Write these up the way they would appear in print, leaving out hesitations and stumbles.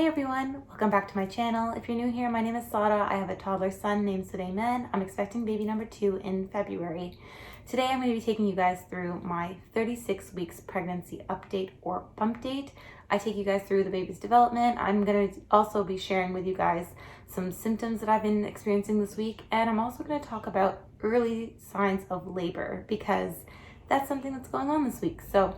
everyone, welcome back to my channel. If you're new here, my name is Sada. I have a toddler son named Suleiman. I'm expecting baby number 2 in February. Today I'm going to be taking you guys through my 36 weeks pregnancy update or bump date. I take you guys through the baby's development. I'm going to also be sharing with you guys some symptoms that I've been experiencing this week, and I'm also going to talk about early signs of labor because that's something that's going on this week. So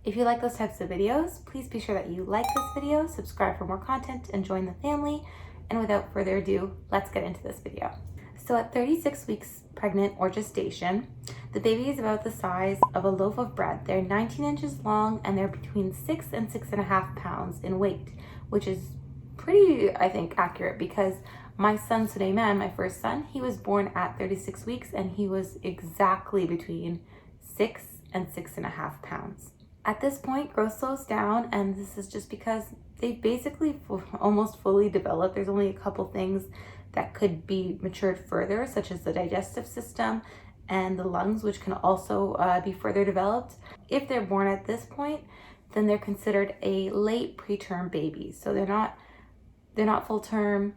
if you like those types of videos, please be sure that you like this video, subscribe for more content, and join the family. And without further ado, let's get into this video. So at 36 weeks pregnant or gestation, the baby is about the size of a loaf of bread. They're 19 inches long and they're between 6 and 6.5 pounds in weight, which is pretty, I think, accurate because my son Suleiman, my first son, he was born at 36 weeks and he was exactly between 6 and 6.5 pounds. At this point, growth slows down, and this is just because they basically almost fully developed. There's only a couple things that could be matured further, such as the digestive system and the lungs, which can also be further developed. If they're born at this point, then they're considered a late preterm baby. So they're not full term,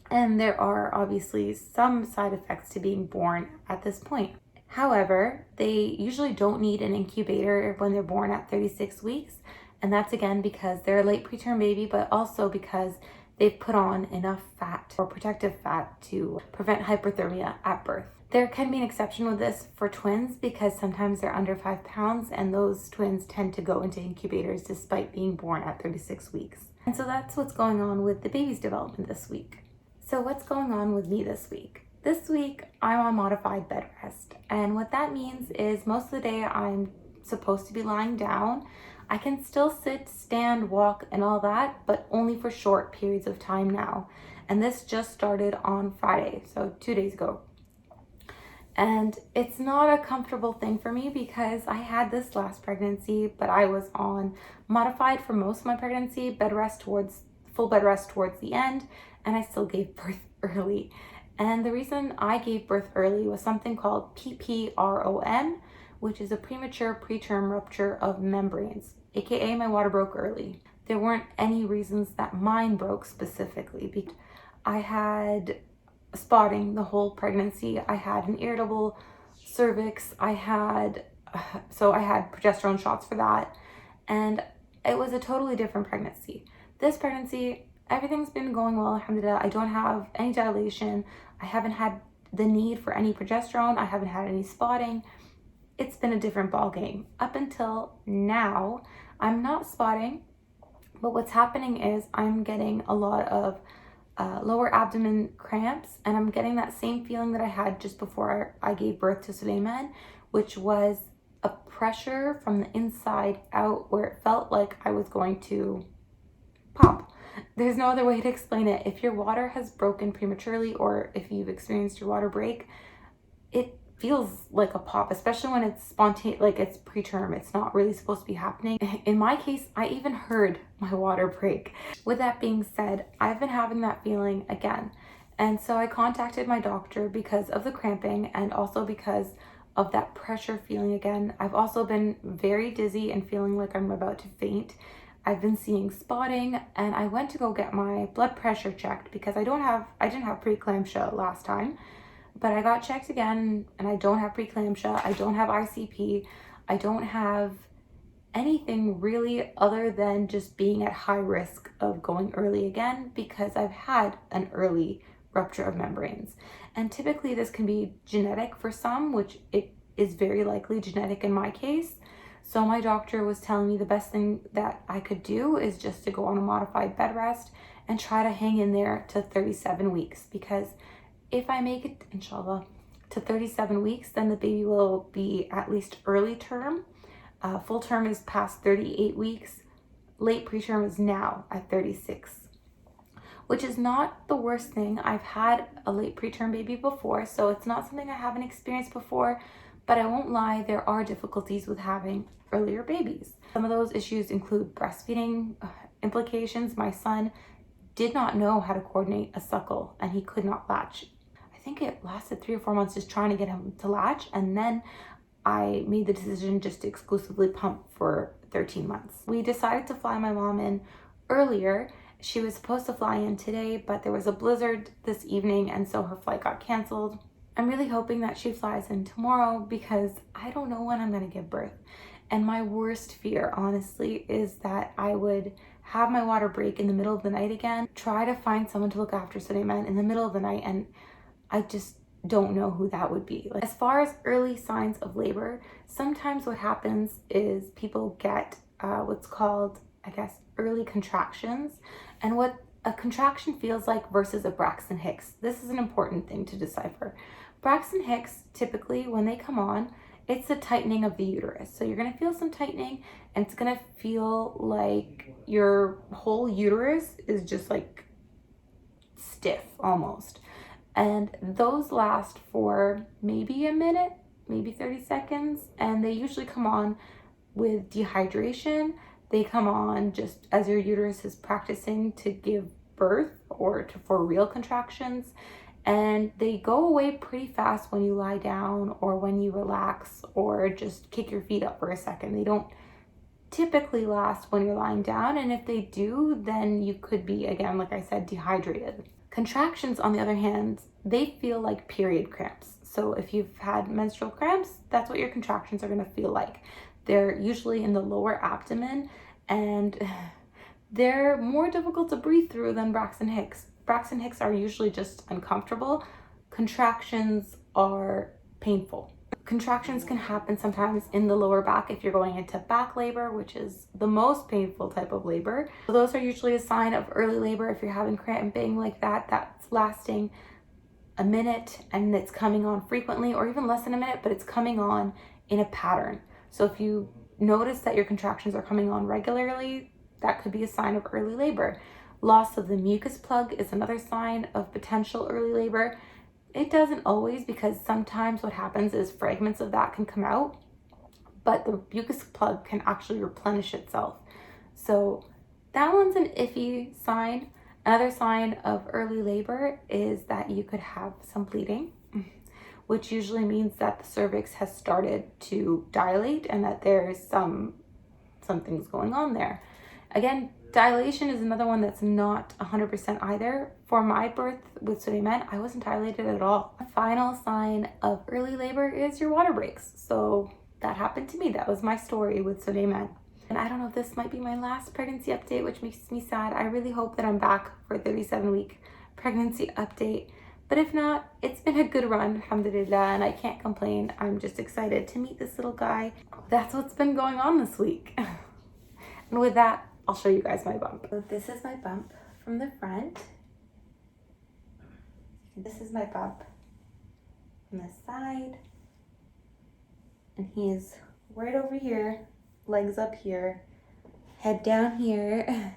and there are obviously some side effects to being born at this point. However, they usually don't need an incubator when they're born at 36 weeks. And that's again because they're a late preterm baby, but also because they've put on enough fat or protective fat to prevent hyperthermia at birth. There can be an exception with this for twins because sometimes they're under 5 pounds and those twins tend to go into incubators despite being born at 36 weeks. And so that's what's going on with the baby's development this week. So what's going on with me this week? This week, I'm on modified bed rest, and what that means is most of the day I'm supposed to be lying down. I can still sit, stand, walk, and all that, but only for short periods of time now. And this just started on Friday, so 2 days ago. And it's not a comfortable thing for me because I had this last pregnancy, but I was on modified for most of my pregnancy, full bed rest towards the end, and I still gave birth early. And the reason I gave birth early was something called PPROM, which is a premature preterm rupture of membranes, aka my water broke early. There weren't any reasons that mine broke specifically because I had spotting the whole pregnancy. I had an irritable cervix. I had progesterone shots for that, and it was a totally different pregnancy. This pregnancy, everything's been going well, alhamdulillah. I don't have any dilation. I haven't had the need for any progesterone. I haven't had any spotting. It's been a different ball game. Up until now, I'm not spotting, but what's happening is I'm getting a lot of lower abdomen cramps, and I'm getting that same feeling that I had just before I gave birth to Suleiman, which was a pressure from the inside out where it felt like I was going to pop. There's no other way to explain it. If your water has broken prematurely or if you've experienced your water break, it feels like a pop, especially when it's spontaneous, like it's preterm. It's not really supposed to be happening. In my case, I even heard my water break. With that being said, I've been having that feeling again. And so I contacted my doctor because of the cramping and also because of that pressure feeling again. I've also been very dizzy and feeling like I'm about to faint. I've been seeing spotting, and I went to go get my blood pressure checked because I didn't have preeclampsia last time, but I got checked again and I don't have preeclampsia. I don't have ICP. I don't have anything really other than just being at high risk of going early again because I've had an early rupture of membranes. And typically this can be genetic for some, which it is very likely genetic in my case. So my doctor was telling me the best thing that I could do is just to go on a modified bed rest and try to hang in there to 37 weeks. Because if I make it, inshallah, to 37 weeks, then the baby will be at least early term. Full term is past 38 weeks. Late preterm is now at 36, which is not the worst thing. I've had a late preterm baby before, so it's not something I haven't experienced before. But I won't lie, there are difficulties with having earlier babies. Some of those issues include breastfeeding implications. My son did not know how to coordinate a suckle and he could not latch. I think it lasted 3 or 4 months just trying to get him to latch, and then I made the decision just to exclusively pump for 13 months. We decided to fly my mom in earlier She was supposed to fly in today, but there was a blizzard this evening, and so her flight got canceled. I'm really hoping that she flies in tomorrow because I don't know when I'm gonna give birth. And my worst fear, honestly, is that I would have my water break in the middle of the night again, try to find someone to look after Suleiman in the middle of the night, and I just don't know who that would be. Like, as far as early signs of labor, sometimes what happens is people get what's called, I guess, early contractions, and what a contraction feels like versus a Braxton Hicks. This is an important thing to decipher. Braxton Hicks, typically when they come on, it's a tightening of the uterus. So you're gonna feel some tightening, and it's gonna feel like your whole uterus is just like stiff almost. And those last for maybe a minute, maybe 30 seconds. And they usually come on with dehydration. They come on just as your uterus is practicing to give birth or for real contractions. And they go away pretty fast when you lie down or when you relax or just kick your feet up for a second. They don't typically last when you're lying down. And if they do, then you could be, again, like I said, dehydrated. Contractions, on the other hand, they feel like period cramps. So if you've had menstrual cramps, that's what your contractions are going to feel like. They're usually in the lower abdomen, and they're more difficult to breathe through than Braxton Hicks. Braxton Hicks are usually just uncomfortable. Contractions are painful. Contractions can happen sometimes in the lower back if you're going into back labor, which is the most painful type of labor. So those are usually a sign of early labor. If you're having cramping like that, that's lasting a minute and it's coming on frequently, or even less than a minute, but it's coming on in a pattern. So if you notice that your contractions are coming on regularly, that could be a sign of early labor. Loss of the mucus plug is another sign of potential early labor. It doesn't always, because sometimes what happens is fragments of that can come out, but the mucus plug can actually replenish itself. So that one's an iffy sign. Another sign of early labor is that you could have some bleeding, which usually means that the cervix has started to dilate and that there's some things going on there. Again, dilation is another one that's not 100% either. For my birth with Suleiman, I wasn't dilated at all. The final sign of early labor is your water breaks. So that happened to me. That was my story with Suleiman. And I don't know if this might be my last pregnancy update, which makes me sad. I really hope that I'm back for a 37-week pregnancy update. But if not, it's been a good run, alhamdulillah, and I can't complain. I'm just excited to meet this little guy. That's what's been going on this week. And with that, I'll show you guys my bump. So this is my bump from the front. This is my bump from the side. And he is right over here, legs up here, head down here.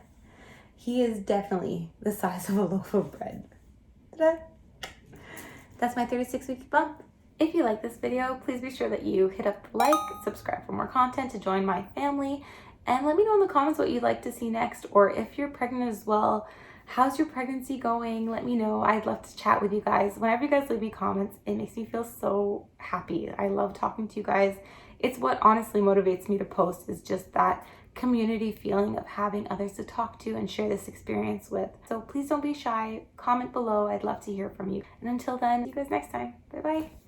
He is definitely the size of a loaf of bread. Ta-da! That's my 36-week bump. If you like this video, please be sure that you hit up the like, subscribe for more content to join my family, and let me know in the comments what you'd like to see next, or if you're pregnant as well, how's your pregnancy going? Let me know. I'd love to chat with you guys. Whenever you guys leave me comments, it makes me feel so happy. I love talking to you guys. It's what honestly motivates me to post, is just that community feeling of having others to talk to and share this experience with. So please don't be shy. Comment below. I'd love to hear from you. And until then, see you guys next time. Bye-bye.